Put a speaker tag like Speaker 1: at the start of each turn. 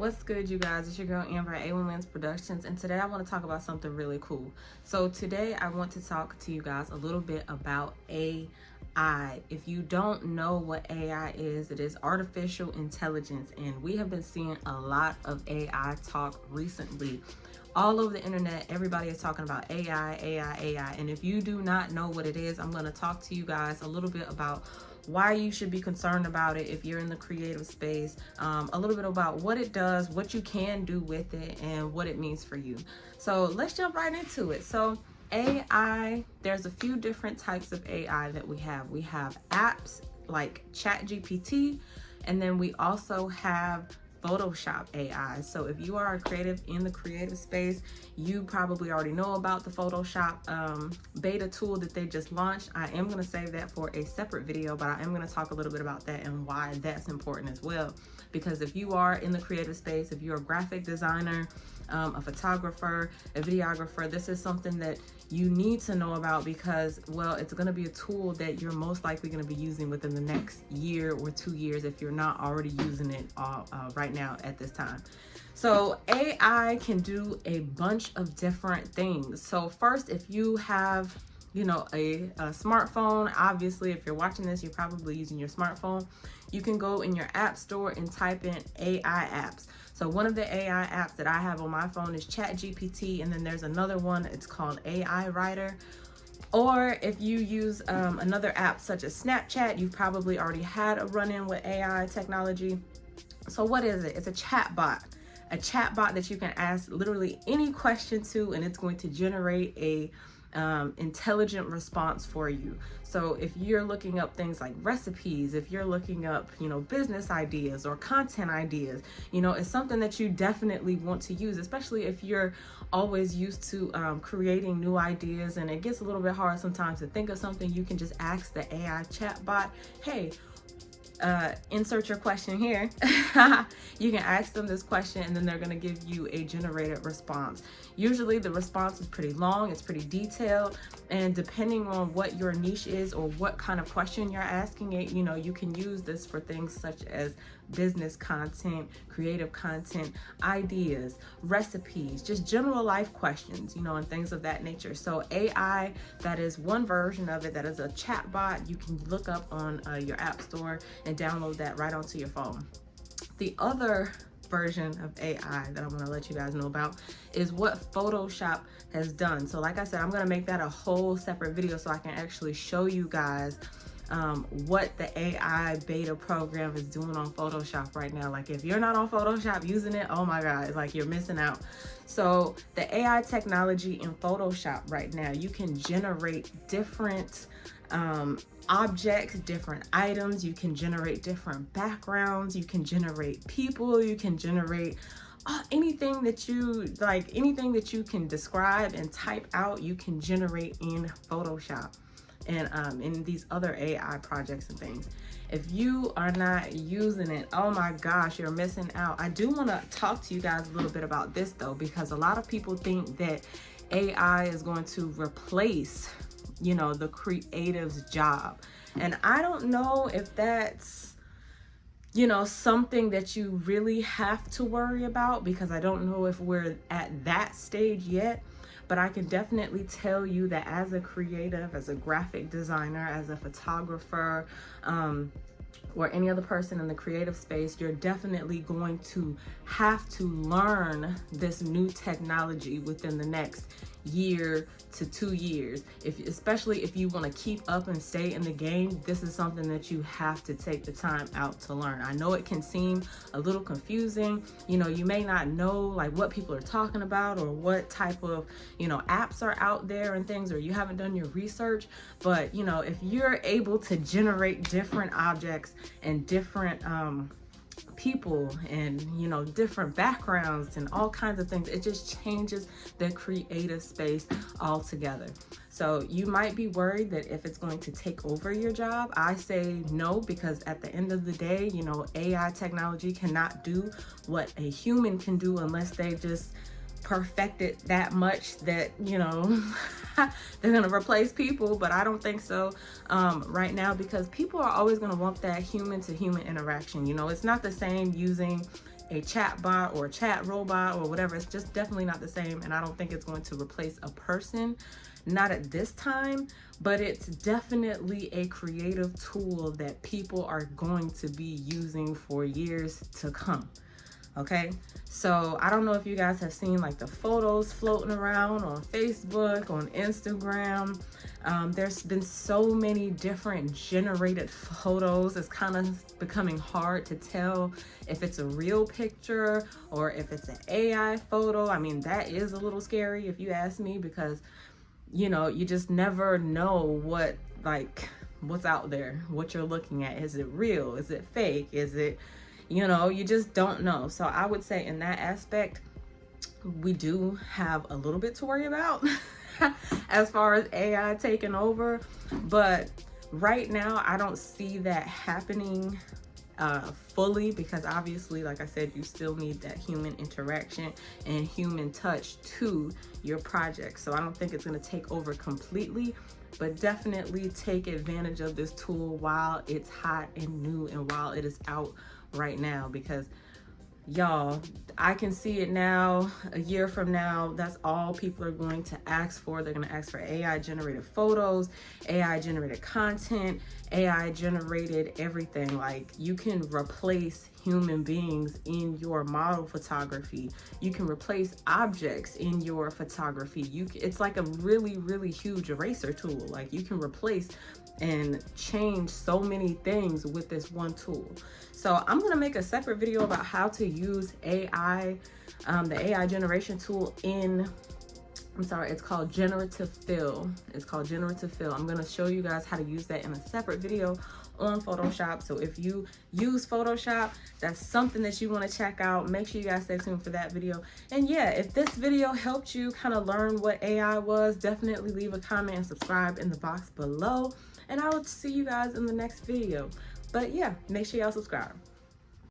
Speaker 1: What's good, you guys? It's your girl Amber at A1 Lens Productions, and today I want to talk about something really cool. So today I want to talk to you guys a little bit about AI. If you don't know what AI is, it is artificial intelligence, and we have been seeing a lot of AI talk recently. All over the internet, everybody is talking about AI, AI. And if you do not know what it is, I'm going to talk to you guys a little bit about why you should be concerned about it if you're in the creative space, a little bit about what it does, what you can do with it, and what it means for you. So let's jump right into it. So AI, there's a few different types of AI that we have. We have apps like ChatGPT, and then we also have Photoshop AI. So if you are a creative in the creative space, you probably already know about the Photoshop beta tool that they just launched. I am going to save that for a separate video, but I am going to talk a little bit about that and why that's important as well. Because if you are in the creative space, if you're a graphic designer, a photographer, a videographer, this is something that you need to know about because, well, it's going to be a tool that you're most likely going to be using within the next year or 2 years if you're not already using it right now at this time. So AI can do a bunch of different things. So first, if you have a smartphone, obviously if you're watching this, you're probably using your smartphone. You can go in your app store and type in AI apps. So one of the AI apps that I have on my phone is ChatGPT, and then there's another one, it's called AI Writer. Or if you use another app such as Snapchat, you've probably already had a run-in with AI technology. So what is it? It's a chatbot that you can ask literally any question to, and it's going to generate a intelligent response for you. So if you're looking up things like recipes, if you're looking up, business ideas or content ideas, it's something that you definitely want to use, especially if you're always used to creating new ideas and it gets a little bit hard sometimes to think of something. You can just ask the AI chatbot, hey, insert your question here. You can ask them this question and then they're going to give you a generated response. Usually the response is pretty long, it's pretty detailed, and depending on what your niche is or what kind of question you're asking it, you can use this for things such as business content, creative content, ideas, recipes, just general life questions, and things of that nature. So AI, that is one version of it. That is a chat bot you can look up on your app store and download that right onto your phone. The other version of AI that I want to let you guys know about is what Photoshop has done. So like I said, I'm going to make that a whole separate video so I can actually show you guys what the AI beta program is doing on Photoshop right now. Like if you're not on Photoshop using it, oh my God, it's like you're missing out. So the AI technology in Photoshop right now, you can generate different objects, different items, you can generate different backgrounds, you can generate people, you can generate anything that you like, anything that you can describe and type out, you can generate in Photoshop and in these other AI projects and things. If you are not using it, oh my gosh, you're missing out. I do want to talk to you guys a little bit about this though, because a lot of people think that AI is going to replace the creative's job. And I don't know if that's, something that you really have to worry about, because I don't know if we're at that stage yet. But I can definitely tell you that as a creative, as a graphic designer, as a photographer, or any other person in the creative space, you're definitely going to have to learn this new technology within the next year to 2 years. Especially if you want to keep up and stay in the game, this is something that you have to take the time out to learn. I know it can seem a little confusing. You may not know like what people are talking about or what type of, apps are out there and things, or you haven't done your research. But, if you're able to generate different objects and different, people and different backgrounds and all kinds of things, it just changes the creative space altogether. So you might be worried that if it's going to take over your job. I say no, because at the end of the day, AI technology cannot do what a human can do unless they just perfect it that much that they're gonna replace people. But I don't think so right now, because people are always gonna want that human to human interaction. It's not the same using a chat bot or a chat robot or whatever. It's just definitely not the same, and I don't think it's going to replace a person, not at this time, but it's definitely a creative tool that people are going to be using for years to come. Okay, so I don't know if you guys have seen like the photos floating around on Facebook, on Instagram. There's been so many different generated photos. It's kind of becoming hard to tell if it's a real picture or if it's an AI photo. I mean, that is a little scary if you ask me, because you know, you just never know what's out there, what you're looking at. Is it real? Is it fake? Is it, you know, you just don't know. So I would say in that aspect, we do have a little bit to worry about as far as AI taking over. But right now, I don't see that happening fully, because obviously, like I said, you still need that human interaction and human touch to your project. So I don't think it's going to take over completely, but definitely take advantage of this tool while it's hot and new and while it is out right now, because y'all, I can see it now. A year from now, that's all people are going to ask for. They're going to ask for AI generated photos, AI generated content, AI generated everything. Like, you can replace human beings in your model photography. You can replace objects in your photography. It's like a really, really huge eraser tool. Like, you can replace and change so many things with this one tool. So I'm gonna make a separate video about how to use AI, the AI generation tool it's called generative fill. It's called generative fill. I'm gonna show you guys how to use that in a separate video on Photoshop. So if you use Photoshop, that's something that you want to check out. Make sure you guys stay tuned for that video. And yeah, if this video helped you kind of learn what AI was, definitely leave a comment and subscribe in the box below. And I will see you guys in the next video. But yeah, make sure y'all subscribe.